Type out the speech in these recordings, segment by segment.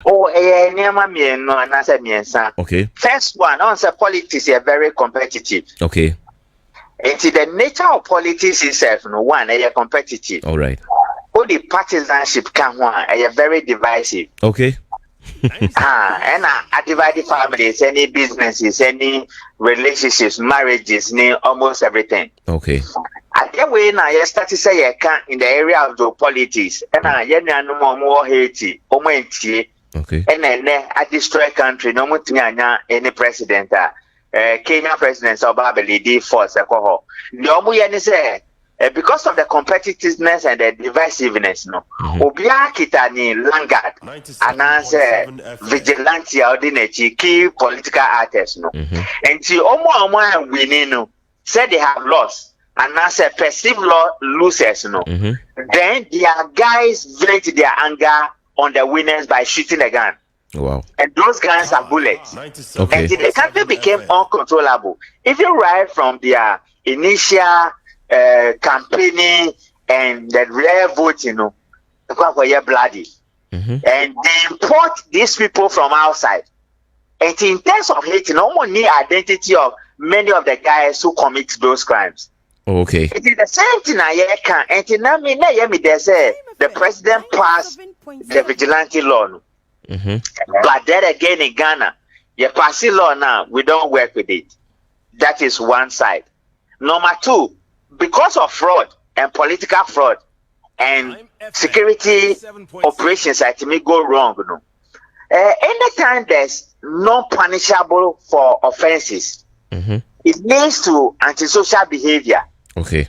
Oh, Nema no, and I said, Okay. First one, on say politics is very competitive. Okay. And the nature of politics itself, no one, competitive. All right. All the partisanship can one, very divisive. Okay. And I divide the families, any businesses, any relationships, marriages, almost everything. Okay. At the way now, you start to say you can in the area of the politics, and I no more Haiti, Okay. and then I destroy country, no more any president. Kenya president Obabeli did force alcohol. The Omu say because of the competitiveness and the divisiveness, no, Obia Kitani Langard and vigilante ordinary key political artists, no, and see Omo winning, no, said they have lost, and now say perceived losers, no, then their guys vent their anger on the winners by shooting a gun. Wow. And those guns are bullets. Okay. And the country became uncontrollable. Even right from their initial campaigning and the rare voting, were bloody. And they import these people from outside. And in terms of hating, no one need identity of many of the guys who commit those crimes. Okay. It is the same thing I can. And now they say the president passed the vigilante law. But then again in Ghana, you pass the law now, we don't work with it. That is one side. Number two, because of fraud and political fraud and security operations that may go wrong. Anytime there's non-punishable for offenses, it leads to antisocial behavior. Okay.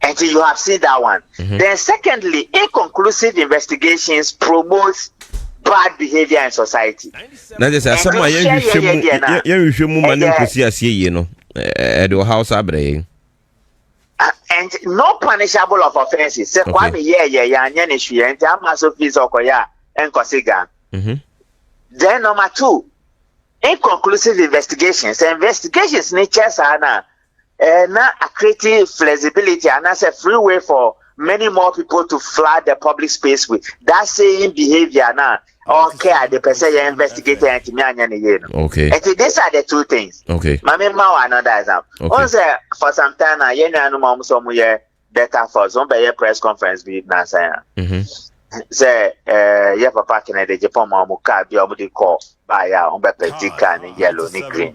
Until you have seen that one. Then secondly, inconclusive investigations promotes bad behavior in society. Now just someone you money to see as you at your house abre. And no punishable of offenses. Say kwame and amaso fees okoya and kosiga. Then number two, inconclusive investigations. Investigations natures are now creating flexibility and that's a free way for many more people to flood the public space with that same behavior now. Okay, the person you investigate and me. Okay. And these are the two things. Okay. Mama ma another example. Okay. For some time now, you know, mom some year data for some by press conference be na say. Say yeah papa can the Japan mom car be able to call by on be petit can yellow ni green.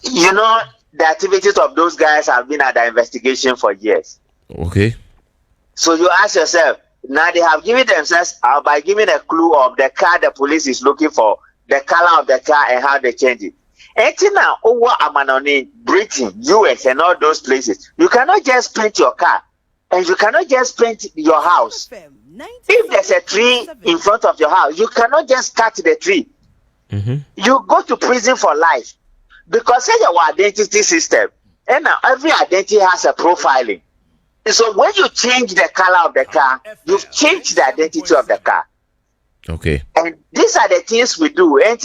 You know, the activities of those guys have been at the investigation for years. Okay. So you ask yourself, now they have given themselves by giving a clue of the car the police is looking for, the color of the car and how they change it. And now over Amanoni, Britain, US and all those places, you cannot just paint your car and you cannot just paint your house. If there's a tree in front of your house, you cannot just cut the tree. You go to prison for life because it's our identity system. And now every identity has a profiling. So when you change the color of the car, you've changed the identity of the car. Okay. And these are the things we do. And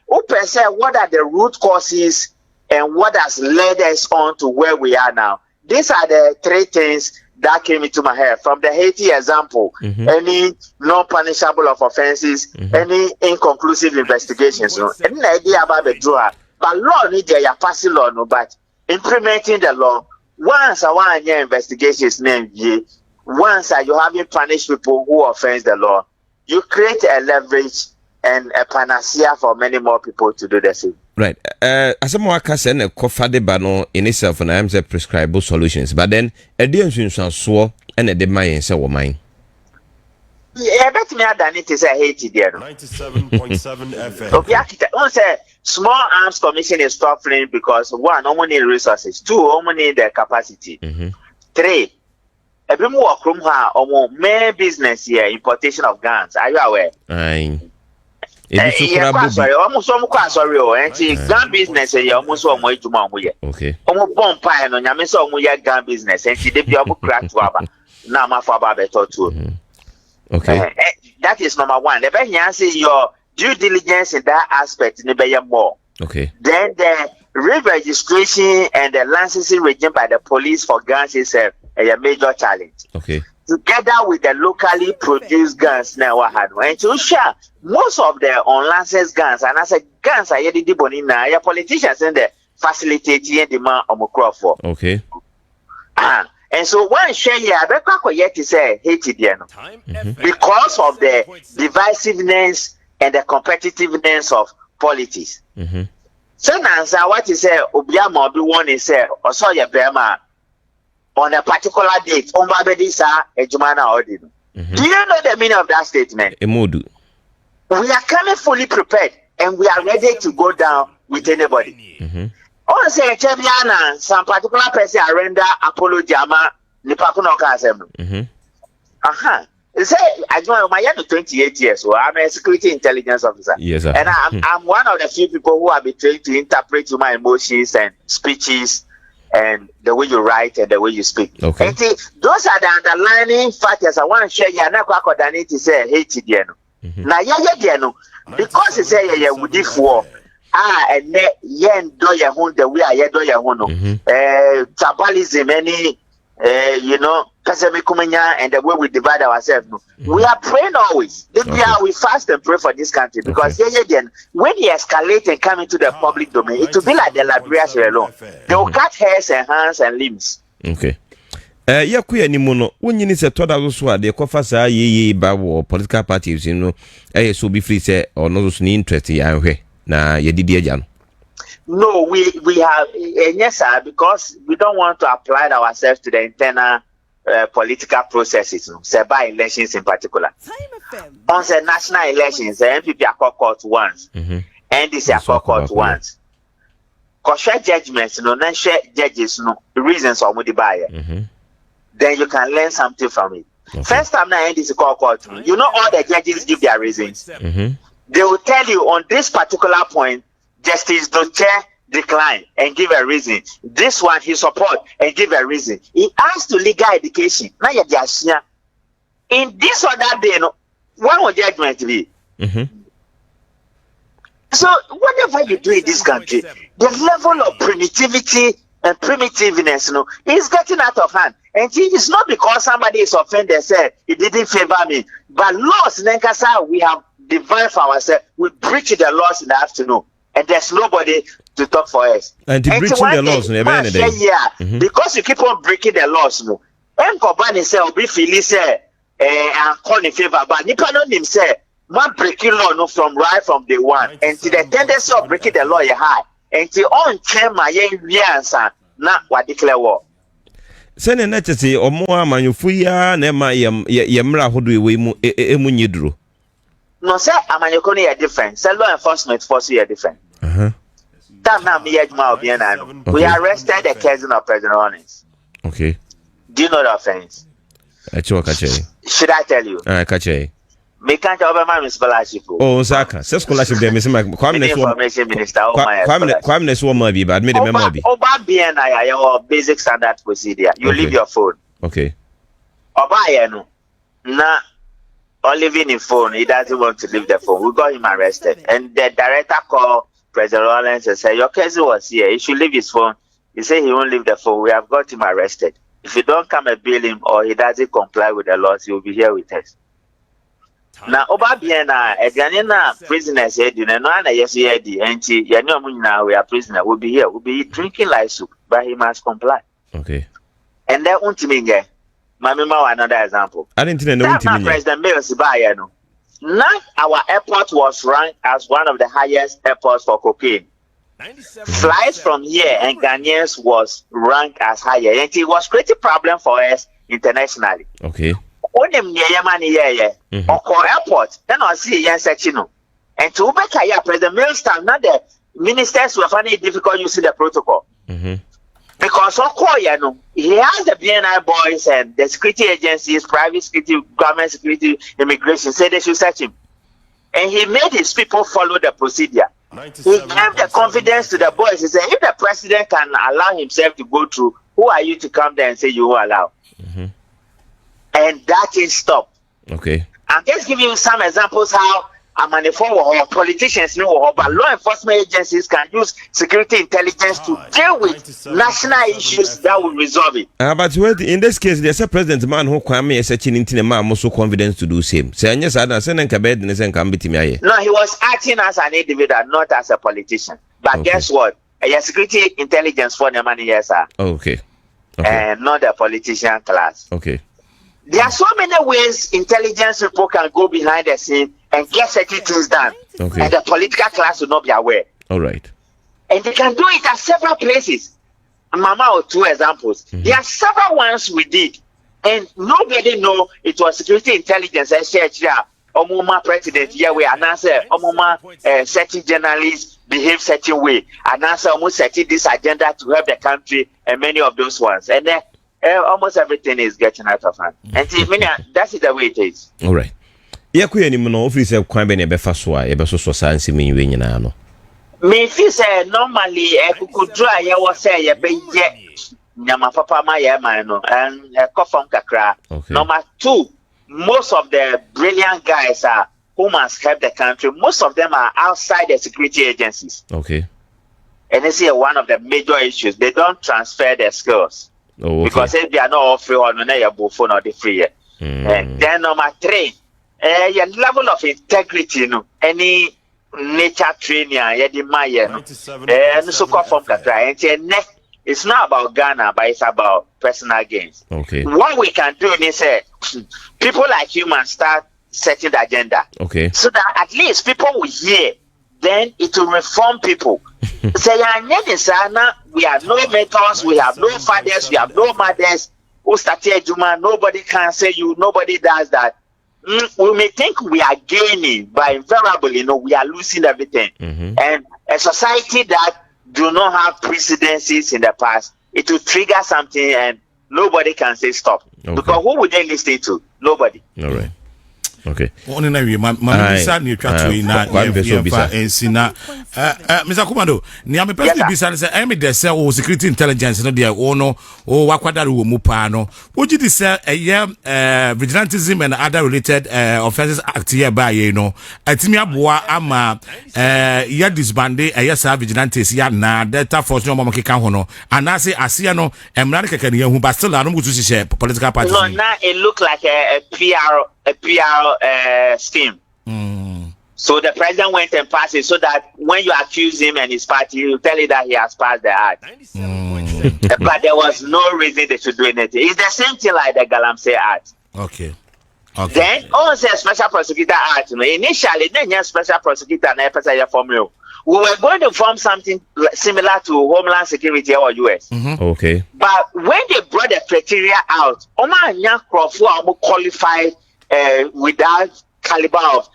what are the root causes and what has led us on to where we are now? These are the three things that came into my head. From the Haiti example, any non-punishable of offenses, any inconclusive investigations. Any idea about the drawer. But law need a passing law, no, but implementing the law. Once I want your investigations name once you haven't punished people who offend the law, you create a leverage and a panacea for many more people to do the same. Right. As a more can a cofade bano in itself and I am the prescribable solutions, but then a deal so and a demand and so mine. Yeah, bet me than it is a Haiti there. 97.7 FM. Okay, one say small arms commission is suffering because one, no money resources, two, no money the capacity. Three, a bit more from her or main business here, importation of guns. Are you aware? Aye. Sorry, almost sorry, and gun business almost so much to mom. Okay. Almost bomb pie and Yamiso gun business, and she did be able to crack to Abba. Now, my father taught to. Okay. That is number one. The best answer your due diligence in that aspect, more. Okay. Then the re-registration and the licensing regime by the police for guns is a major challenge. Okay. together with the locally produced guns now what had and to share most of the unlicensed guns and as a guns are yet bonina your politicians and the facilitating the man for. Okay. And so one share here I yet to say hate it because of the divisiveness and the competitiveness of politics. So now what is say Obiama be one is say or saw your Bema on a particular date, Ombabedisa, Ejumana Odino. Do you know the meaning of that statement? Emodu. We are coming fully prepared and we are ready to go down with anybody. On say Chebiana, some particular person render apology ama Nipakuno Kasem. Say I joined my 28 years, so I'm a security intelligence officer. Yes, sir. And I'm one of the few people who have been trained to interpret my emotions and speeches and the way you write and the way you speak. Okay. And those are the underlying factors I want to share. Yeah, I need to say hate it. Now, because it's a would if war. And yen do ya hun the way I do ya hun. Tribalism, any you know, Kasemikumenya and the way we divide ourselves. We are praying always. We fast and pray for this country because when you escalate and come into the public domain, it will be like the Liberians alone. They will cut hairs and hands and limbs. Okay. Ya kuya ni mono wonyini se toda so ade kofa saa ye ba wo political parties you know so be free say or no so ni interest ya hwe na ye didi agya no. No, we have yes sir, because we don't want to apply ourselves to the internal political processes, say by elections in particular. On the national elections, the MPP are court once, NDC are court once. Cause share judgments, no, share judges, no reasons or the buyer. Then you can learn something from it. Okay. First time now NDC court, you know all the judges give their reasons. They will tell you on this particular point, Justice Doche decline and give a reason. This one he support and give a reason. He asked to legal education. Now you just in this or that day, no, what would judgment be? So whatever you do in this country, the level of primitivity and primitiveness, is getting out of hand. And it's not because somebody is offended, say it didn't favor me, but laws, we have divided for ourselves. We breach the laws in the afternoon. And there's nobody to talk for us. And to breaching the laws, because you keep on breaking the laws, and Kobani say, "Obi Fili say, I'm calling favor," but Nipa no him say, "Man breaking law no from day one." And to the tendency of breaking the law, you high. And to on chain my answer, not what declare war. Send a necessary or more manufuya, nema yamra hodu we emunyidru. No, sir, I'm different. Say law enforcement force you are different. We arrested the cousin of President Owens. Okay. Do you know the offense? Should I tell you? Me can't over my scholarship. Oh, Zaka, scholarship there, Miss Information Minister. Kwame so maybe, but me the maybe. Oba BNI, your basic standard procedure. You leave your phone. Okay. Oba no. Na or leaving his phone, he doesn't want to leave the phone. We got him arrested. And the director called President Rollins and said, "Your cousin was here. He should leave his phone." He said he won't leave the phone. We have got him arrested. If you don't come and bail him or he doesn't comply with the laws, he will be here with us. Now, Obabiana, Edianina prisoners, we are prisoners. We'll be here. We'll be drinking like soup, but he must comply. Okay. And then, Mamima, another example. I didn't know President Mills Bayano. Now our airport was ranked as one of the highest airports for cocaine. Flights from here and Ghanaians was ranked as higher, and it was creating problem for us internationally. Okay. Onim Yamani airport, then I see a section. And to Ubeka, President Mills time, not the ministers were finding it difficult using the protocol. Because he has the BNI boys and the security agencies, private security, government security, immigration, say they should search him. And he made his people follow the procedure. He gave the confidence to the boys. He said, if the president can allow himself to go through, who are you to come there and say you will allow? And that is stopped. Okay. I'm just giving you some examples how or politicians know, but law enforcement agencies can use security intelligence to deal with national issues that will resolve it. But wait, in this case, there's a president man who Kwame is searching into the man also confidence to do same. Say, yes, I don't send a bed and send come to me. No, he was acting as an individual, not as a politician. But guess what? A security intelligence for the money, yes, sir. Okay. And not the politician class. Okay. There are so many ways intelligence people can go behind the scene and get certain things done. Okay. And the political class will not be aware. All right. And they can do it at several places. Mama, or 2 examples. There are several ones we did. And nobody know it was security intelligence. Omuma president, yeah, we announced Omuma certain journalists behave certain way. Announced almost setting this agenda to help the country and many of those ones. And then almost everything is getting out of hand. And that's the way it is. All right. Yaku any no office e kwan be na be fa so a ye be so sanse me we nyina no. Me feel say normally kukudra ye wo say ye be ye nyama papa ma ye man no and kofam kakra. Number 2, most of the brilliant guys who must help the country, most of them are outside the security agencies. Okay. And this is one of the major issues. They don't transfer their skills. Oh, okay. Because if they are not offering or no phone or the free. And then number 3, your level of integrity, any nature training, it's not about Ghana, but it's about personal gains. Okay. What we can do is people like humans start setting the agenda. Okay. So that at least people will hear, then it will reform people. Say, we have no mentors, we have no fathers, we have no mothers. Who started Juma? Nobody can say you, nobody does that. We may think we are gaining, but invariably, we are losing everything. And a society that do not have precedences in the past, it will trigger something and nobody can say stop. Okay. Because who would they listen to? Nobody. All right. Okay. Only na bisa ni twa to ina ensina Mr. Kumadoe ni am person bisa say em dey say o security intelligence no dey o no o wakwadare wo mu pa no wo gi dey say vigilantism and other related offenses act here by you know atimi aboa ama ya disbande sa vigilantes ya na delta force no mo keka ho no anase ase no emra keka ne hu but still anu go to share political party. No, now it look like a PR scheme. So the president went and passed it so that when you accuse him and his party, you tell it that he has passed the act. But there was no reason they should do anything. It's the same thing like the Galamsey Act. Okay. Then also Special Prosecutor Act. Initially, then yes, Special Prosecutor and formula. We were going to form something similar to Homeland Security or US. Okay. But when they brought the criteria out, Omanya Crawford qualified without caliber of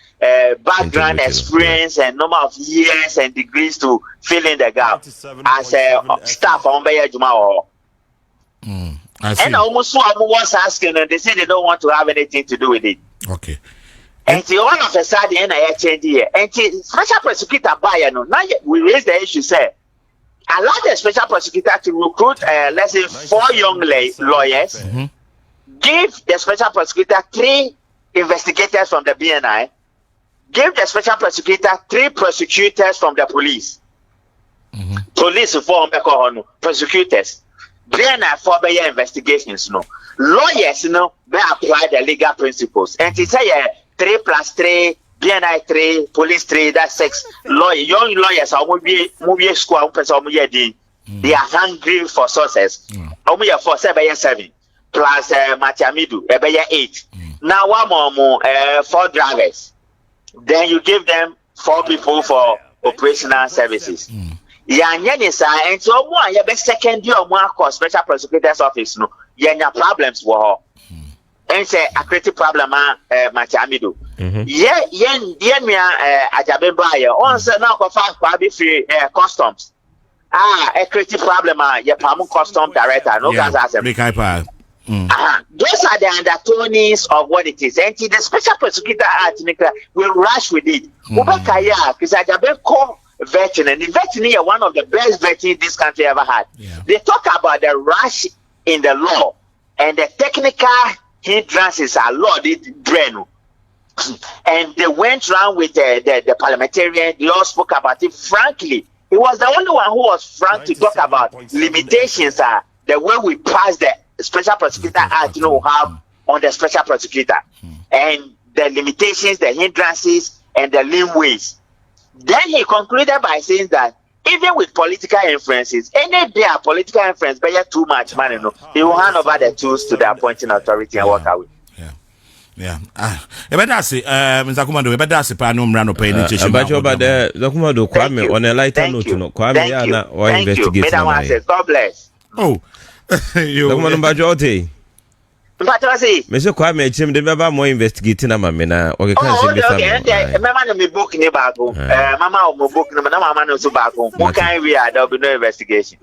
background experience and number of years and degrees to fill in the gap as a staff on Bayer Juma. And almost what I was asking, and they say they don't want to have anything to do with it. Okay. And all of a sudden, I change here. And Special Prosecutor Bayer, now we raise the issue, say, allow the Special Prosecutor to recruit, let's say, 4 young lawyers, give the Special Prosecutor 3 investigators from the BNI, give the Special Prosecutor 3 prosecutors from the police. Police form prosecutors. BNI for their investigations, lawyers, they apply the legal principles. And to say 3 plus 3, BNI 3, police 3, that's 6. Young lawyers are movie school, they are hungry for sources. Only for 7 plus Machamidu, 8. Now one more 4 drivers. Then you give them 4 people for operational services. And so one you second year more Special Prosecutor's Office problems were and say a creative problem Machamidu. Ajabe buyer on say now free customs. A creative problem Pamu custom director no gas as those are the undertones of what it is. And the Special Prosecutor Act will rush with it. Because Ajabe call vetting, and the vetting is one of the best vetting this country ever had. They talk about the rush in the law and the technical hindrances are law did drain. And they went around with the parliamentarian. They all spoke about it frankly. He was the only one who was frank to talk about limitations. The way we passed the Special Prosecutor Act, we have on the Special Prosecutor, and the limitations, the hindrances, and the leanways. Then he concluded by saying that even with political influences, any day a political influence bear too much money, he will hand over the tools to the appointing authority and walk away. Yeah. Better say, Mr. Kumadoe, better say, no man no pay any chase. But the Kumadoe Kwame on a lighter note, Kwame Yana or investigate. God bless. Oh, you Kumadoe Bajote. But I say, Mr. Kwame, Jim, the Baba more investigating a mamma or you can't see Mamma, me book in the back. Mamma, book, no, Mamma, no, so back home. What can we are? There will be no investigation.